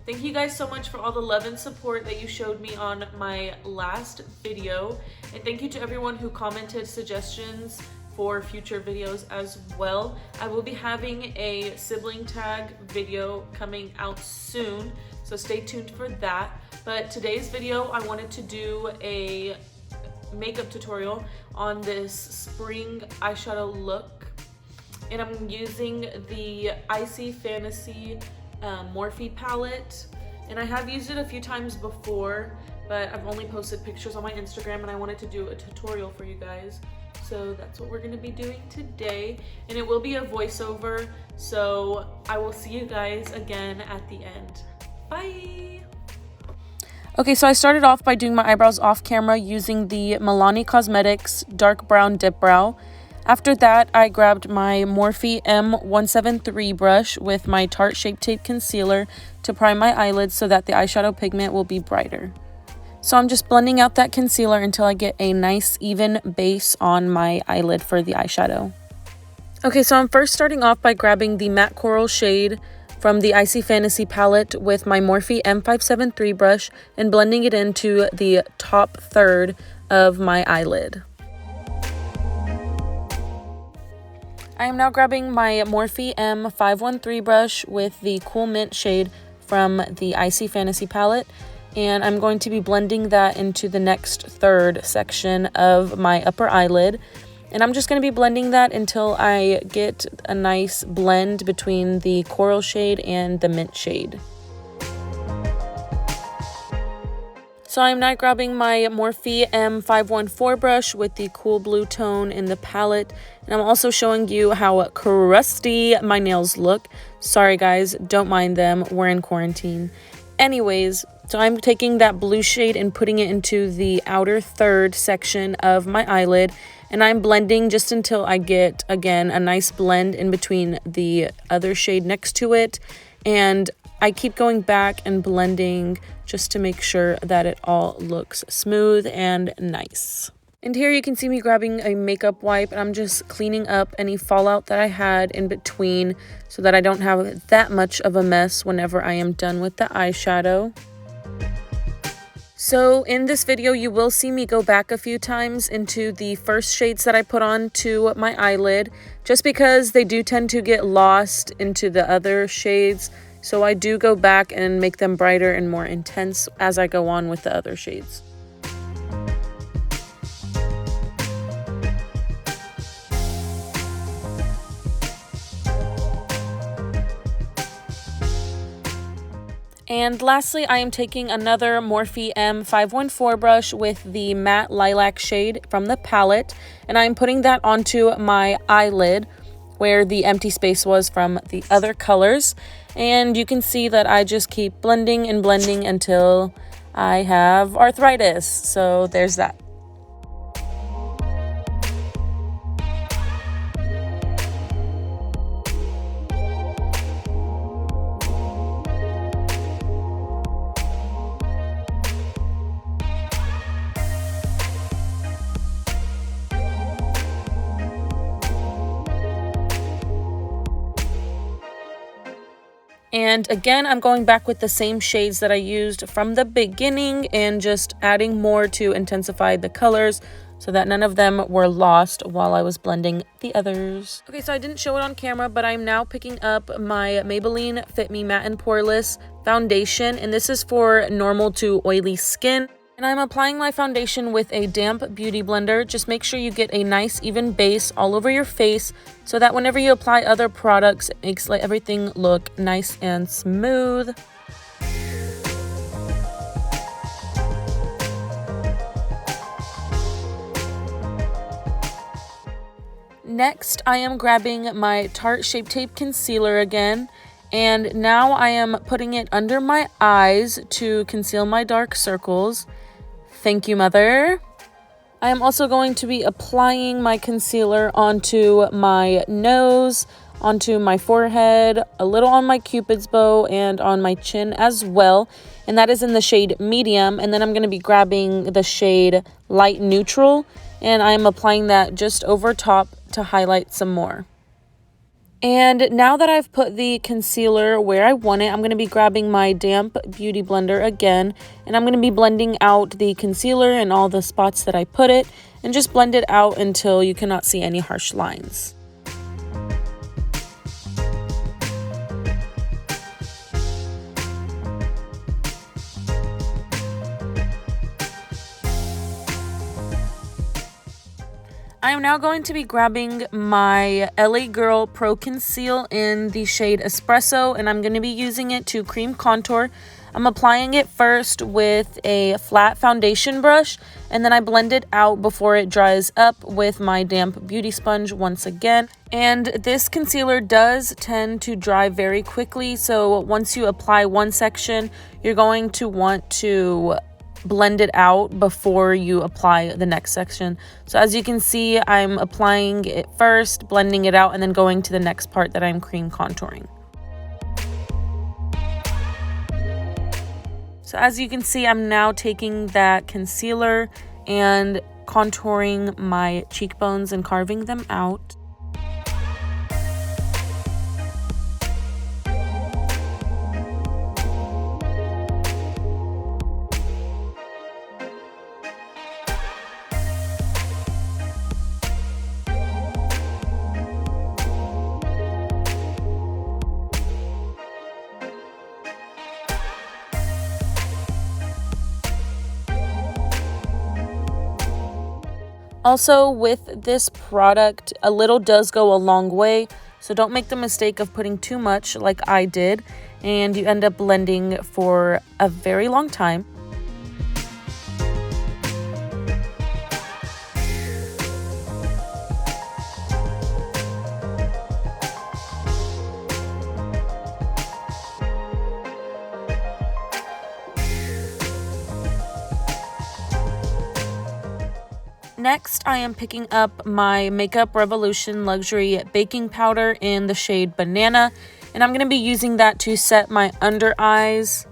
Thank you guys so much for all the love and support that you showed me on my last video. And thank you to everyone who commented suggestions for future videos as well. I will be having a sibling tag video coming out soon, so stay tuned for that. But today's video, I wanted to do a makeup tutorial on this spring eyeshadow look. And I'm using the Icy Fantasy Morphe palette, and I have used it a few times before, but I've only posted pictures on my Instagram, and I wanted to do a tutorial for you guys. So that's what we're going to be doing today, and it will be a voiceover, so I will see you guys again at the end. Bye! Okay, so I started off by doing my eyebrows off camera using the Milani Cosmetics Dark Brown Dip Brow. After that, I grabbed my Morphe M173 brush with my Tarte Shape Tape Concealer to prime my eyelids so that the eyeshadow pigment will be brighter. So I'm just blending out that concealer until I get a nice even base on my eyelid for the eyeshadow. Okay, so I'm first starting off by grabbing the matte coral shade from the Icy Fantasy palette with my Morphe M573 brush and blending it into the top third of my eyelid. I am now grabbing my Morphe M513 brush with the Cool Mint shade from the Icy Fantasy palette, and I'm going to be blending that into the next third section of my upper eyelid. And I'm just going to be blending that until I get a nice blend between the coral shade and the mint shade. So I'm now grabbing my Morphe M514 brush with the cool blue tone in the palette. And I'm also showing you how crusty my nails look. Sorry guys, don't mind them, we're in quarantine. Anyways, so I'm taking that blue shade and putting it into the outer third section of my eyelid. And I'm blending just until I get, again, a nice blend in between the other shade next to it. And I keep going back and blending just to make sure that it all looks smooth and nice. And here you can see me grabbing a makeup wipe, and I'm just cleaning up any fallout that I had in between so that I don't have that much of a mess whenever I am done with the eyeshadow. So in this video, you will see me go back a few times into the first shades that I put on to my eyelid, just because they do tend to get lost into the other shades. So I do go back and make them brighter and more intense as I go on with the other shades. And lastly, I am taking another Morphe M514 brush with the matte lilac shade from the palette, and I'm putting that onto my eyelid where the empty space was from the other colors. And you can see that I just keep blending and blending until I have arthritis. So there's that. And again, I'm going back with the same shades that I used from the beginning and just adding more to intensify the colors so that none of them were lost while I was blending the others. Okay, so I didn't show it on camera, but I'm now picking up my Maybelline Fit Me Matte and Poreless foundation, and this is for normal to oily skin. And I'm applying my foundation with a damp beauty blender. Just make sure you get a nice even base all over your face so that whenever you apply other products, it makes everything look nice and smooth. Next, I am grabbing my Tarte Shape Tape Concealer again. And now I am putting it under my eyes to conceal my dark circles. Thank you, Mother. I am also going to be applying my concealer onto my nose, onto my forehead, a little on my Cupid's bow, and on my chin as well. And that is in the shade Medium. And then I'm going to be grabbing the shade Light Neutral, and I'm applying that just over top to highlight some more. And now that I've put the concealer where I want it, I'm going to be grabbing my damp beauty blender again, and I'm going to be blending out the concealer in all the spots that I put it, and just blend it out until you cannot see any harsh lines. I am now going to be grabbing my LA Girl Pro Conceal in the shade Espresso, and I'm going to be using it to cream contour. I'm applying it first with a flat foundation brush, and then I blend it out before it dries up with my damp beauty sponge once again. And this concealer does tend to dry very quickly, so once you apply one section, you're going to want to blend it out before you apply the next section. So as you can see, I'm applying it first, blending it out, and then going to the next part that I'm cream contouring. So as you can see, I'm now taking that concealer and contouring my cheekbones and carving them out. Also, with this product, a little does go a long way, so don't make the mistake of putting too much like I did, and you end up blending for a very long time. Next, I am picking up my Makeup Revolution Luxury Baking Powder in the shade Banana, and I'm going to be using that to set my under eyes.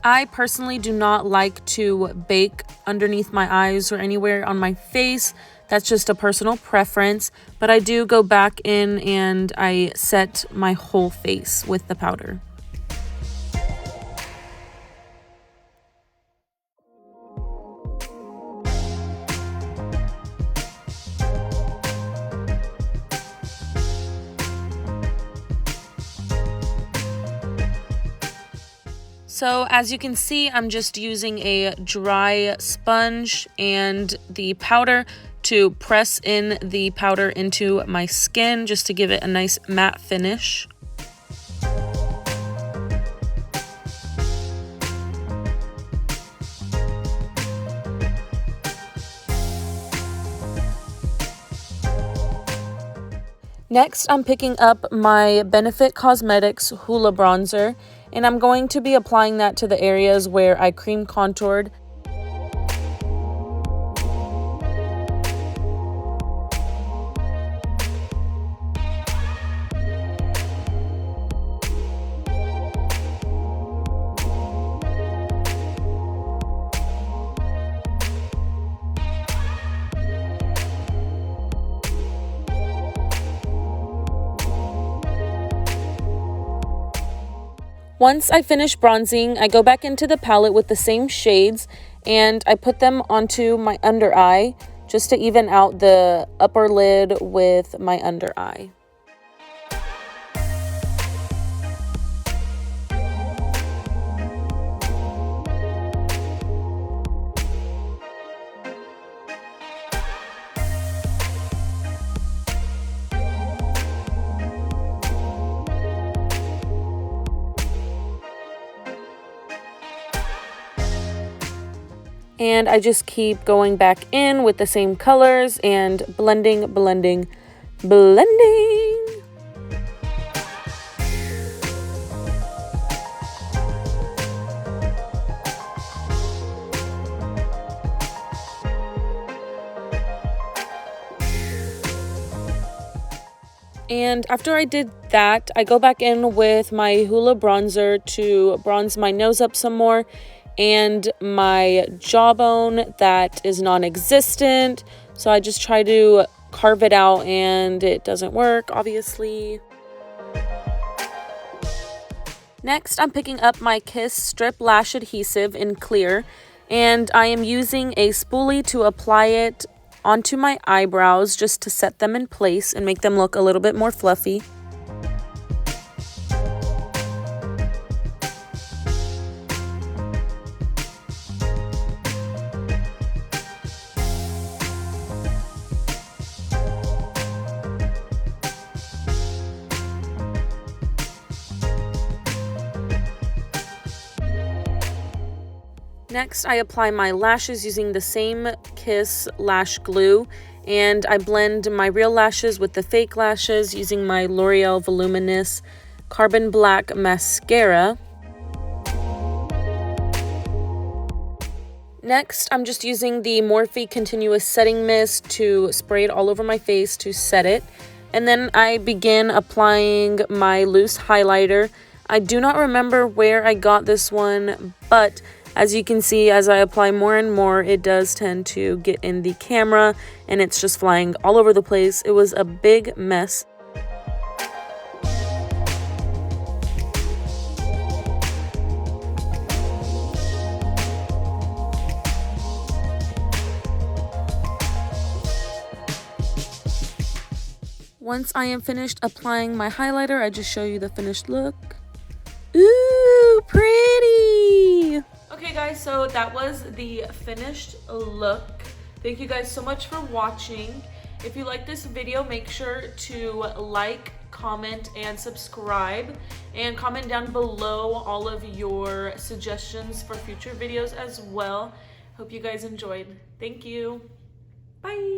I personally do not like to bake underneath my eyes or anywhere on my face. That's just a personal preference, but I do go back in and I set my whole face with the powder. So as you can see, I'm just using a dry sponge and the powder to press in the powder into my skin just to give it a nice matte finish. Next, I'm picking up my Benefit Cosmetics Hoola Bronzer, and I'm going to be applying that to the areas where I cream contoured. Once I finish bronzing, I go back into the palette with the same shades and I put them onto my under eye just to even out the upper lid with my under eye. And I just keep going back in with the same colors and blending, blending, blending. And after I did that, I go back in with my Hoola bronzer to bronze my nose up some more and my jawbone that is non-existent. So I just try to carve it out and it doesn't work, obviously. Next, I'm picking up my Kiss Strip Lash Adhesive in clear, and I am using a spoolie to apply it onto my eyebrows just to set them in place and make them look a little bit more fluffy. Next, I apply my lashes using the same Kiss lash glue, and I blend my real lashes with the fake lashes using my L'Oreal Voluminous Carbon Black Mascara. Next, I'm just using the Morphe Continuous Setting Mist to spray it all over my face to set it. And then I begin applying my loose highlighter. I do not remember where I got this one, but as you can see, as I apply more and more, it does tend to get in the camera and it's just flying all over the place. It was a big mess. Once I am finished applying my highlighter, I just show you the finished look. Ooh, pretty! Okay guys, so that was the finished look. Thank you guys so much for watching. If you like this video, make sure to like, comment, and subscribe. And comment down below all of your suggestions for future videos as well. Hope you guys enjoyed. Thank you. Bye!